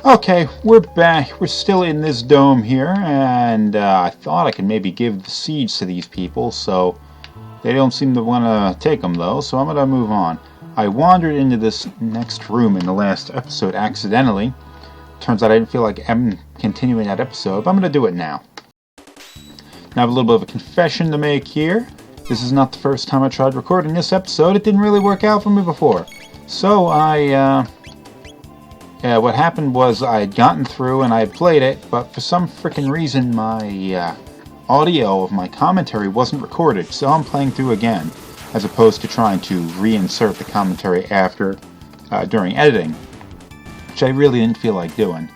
Okay, we're back. We're still in this dome here, and I thought I could maybe give the seeds to these people, so they don't seem to want to take them, though, so I'm going to move on. I wandered into this next room in the last episode accidentally. Turns out I didn't feel like continuing that episode, but I'm going to do it now. Now I have a little bit of a confession to make here. This is not the first time I tried recording this episode. It didn't really work out for me before. So what happened was I had gotten through and I had played it, but for some freaking reason my audio of my commentary wasn't recorded, so I'm playing through again, as opposed to trying to reinsert the commentary after, during editing, which I really didn't feel like doing.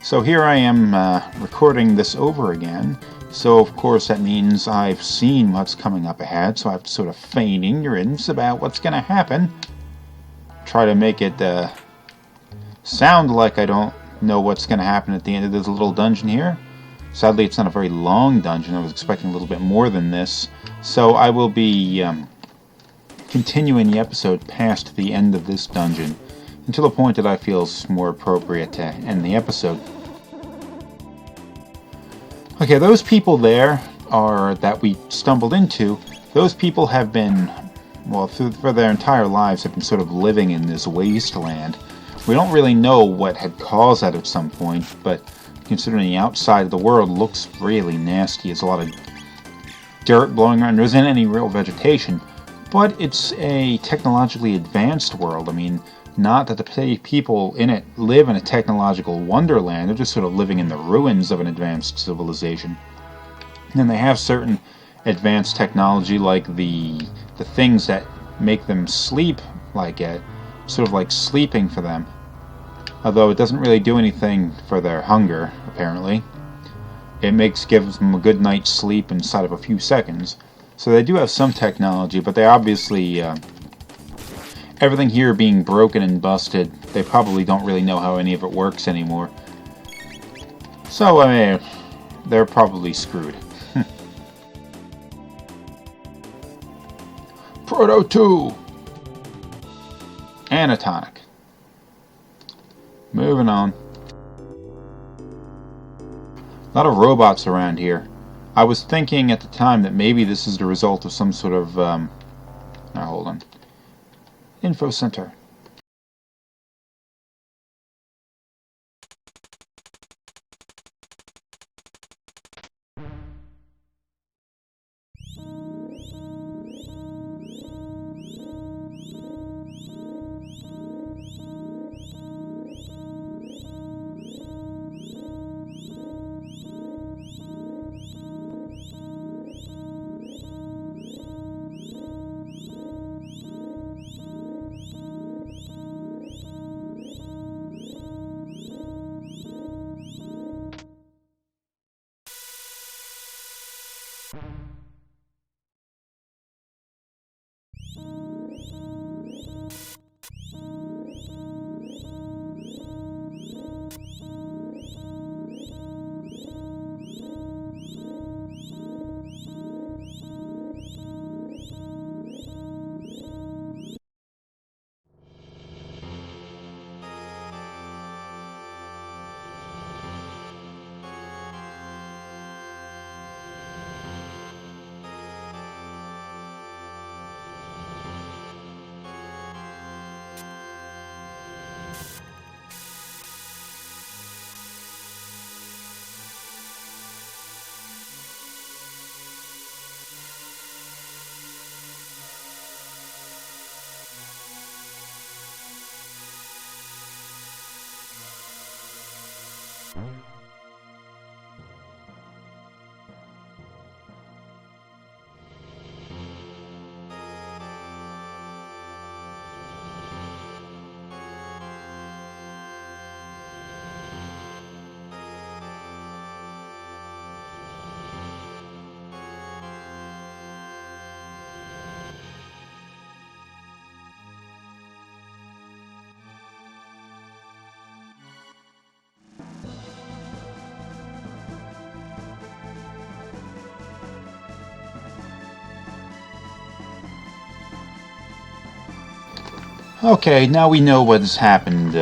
So here I am recording this over again, so of course that means I've seen what's coming up ahead, so I have to sort of feign ignorance about what's going to happen. Try to make it sound like I don't know what's going to happen at the end of this little dungeon here. Sadly, it's not a very long dungeon. I was expecting a little bit more than this. So I will be continuing the episode past the end of this dungeon until the point that I feel is more appropriate to end the episode. Okay, those people there that we stumbled into, those people have been, well, for their entire lives have been sort of living in this wasteland. We don't really know what had caused that at some point, but considering the outside of the world looks really nasty. There's a lot of dirt blowing around. There isn't any real vegetation, but it's a technologically advanced world. I mean, not that the people in it live in a technological wonderland. They're just sort of living in the ruins of an advanced civilization. And they have certain advanced technology, like the things that make them sleep like it, sort of like sleeping for them. Although it doesn't really do anything for their hunger, apparently. It gives them a good night's sleep inside of a few seconds. So they do have some technology, but they obviously, everything here being broken and busted, they probably don't really know how any of it works anymore. So, I mean, they're probably screwed. Proto 2! And a tonic. Moving on. A lot of robots around here. I was thinking at the time that maybe this is the result of some sort of, hold on. Info center. Okay, now we know what has happened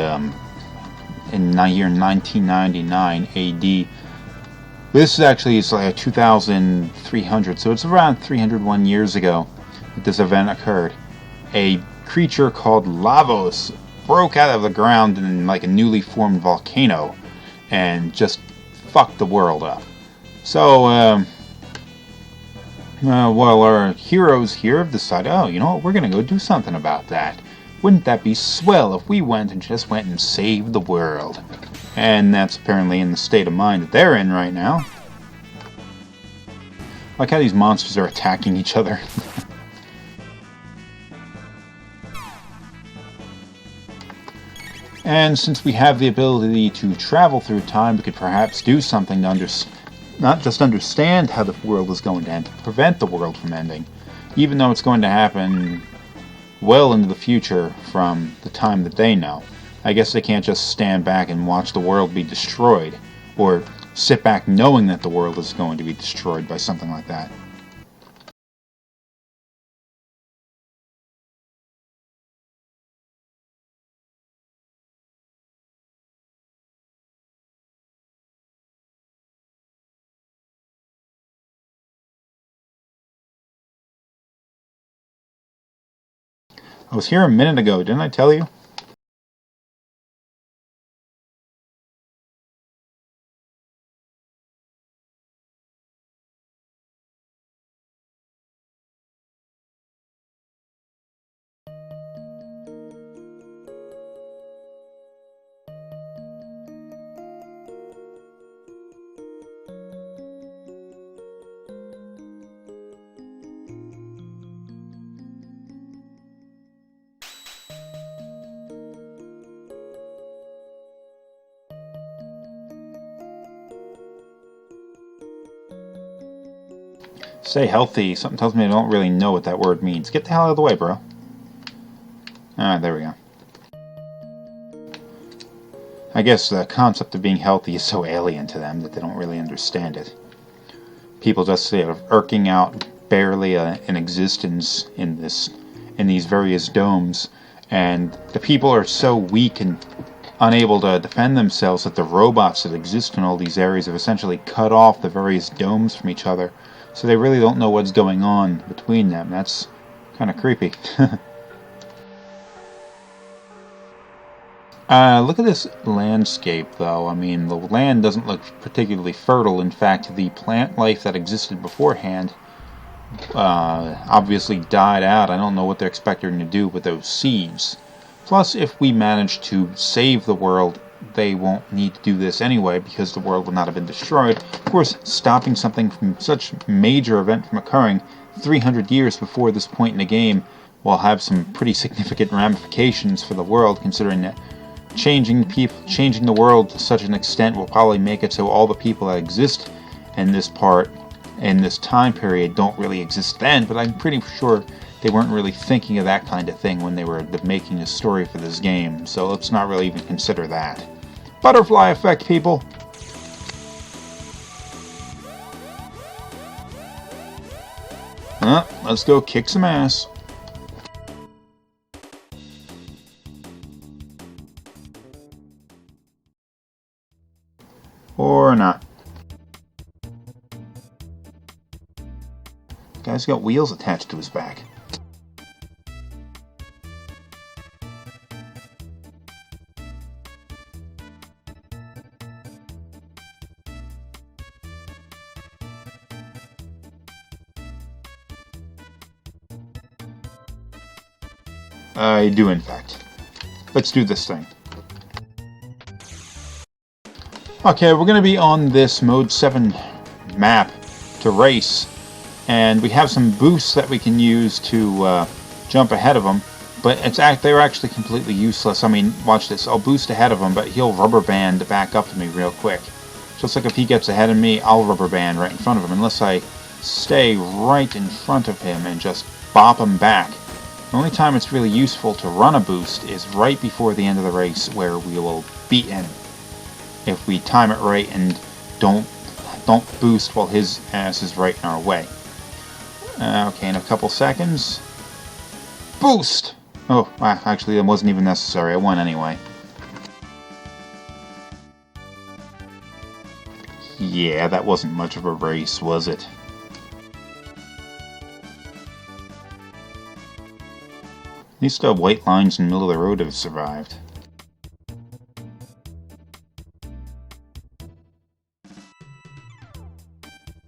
in the year 1999 AD. This actually is like 2,300, so it's around 301 years ago that this event occurred. A creature called Lavos broke out of the ground in like a newly formed volcano and just fucked the world up. So, well, our heroes here have decided, oh, you know what, we're gonna go do something about that. Wouldn't that be swell if we went and saved the world? And that's apparently in the state of mind that they're in right now. Like how these monsters are attacking each other. And since we have the ability to travel through time, we could perhaps do something to not just understand how the world is going to end, but prevent the world from ending. Even though it's going to happen well into the future from the time that they know. I guess they can't just stand back and watch the world be destroyed, or sit back knowing that the world is going to be destroyed by something like that. I was here a minute ago, didn't I tell you? Stay healthy. Something tells me I don't really know what that word means. Get the hell out of the way, bro. Alright, there we go. I guess the concept of being healthy is so alien to them that they don't really understand it. People just sort of irking out barely an existence in these various domes, and the people are so weak and unable to defend themselves that the robots that exist in all these areas have essentially cut off the various domes from each other, so they really don't know what's going on between them. That's kind of creepy. Look at this landscape, though. I mean, the land doesn't look particularly fertile. In fact, the plant life that existed beforehand obviously died out. I don't know what they're expecting to do with those seeds. Plus, if we manage to save the world, they won't need to do this anyway because the world will not have been destroyed. Of course, stopping something from such a major event from occurring 300 years before this point in the game will have some pretty significant ramifications for the world, considering that changing the world to such an extent will probably make it so all the people that exist in this time period don't really exist then, but I'm pretty sure they weren't really thinking of that kind of thing when they were making a story for this game, so let's not really even consider that. Butterfly effect, people! Let's go kick some ass. Or not. Guy's got wheels attached to his back. I do, in fact. Let's do this thing. Okay, we're going to be on this Mode 7 map to race, and we have some boosts that we can use to jump ahead of them, but they're actually completely useless. I mean, watch this. I'll boost ahead of him, but he'll rubber band back up to me real quick. Just like if he gets ahead of me, I'll rubber band right in front of him, unless I stay right in front of him and just bop him back. The only time it's really useful to run a boost is right before the end of the race, where we will beat him if we time it right and don't boost while his ass is right in our way. Okay, in a couple seconds. Boost! Oh, actually, it wasn't even necessary. I won anyway. Yeah, that wasn't much of a race, was it? At least the white lines in the middle of the road have survived.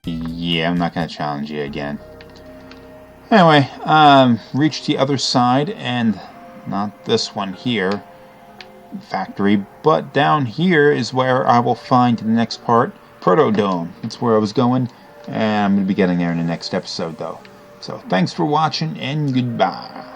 Yeah, I'm not going to challenge you again. Anyway, reached the other side, and not this one here, factory, but down here is where I will find the next part, Protodome. That's where I was going, and I'm going to be getting there in the next episode, though. So, thanks for watching, and goodbye.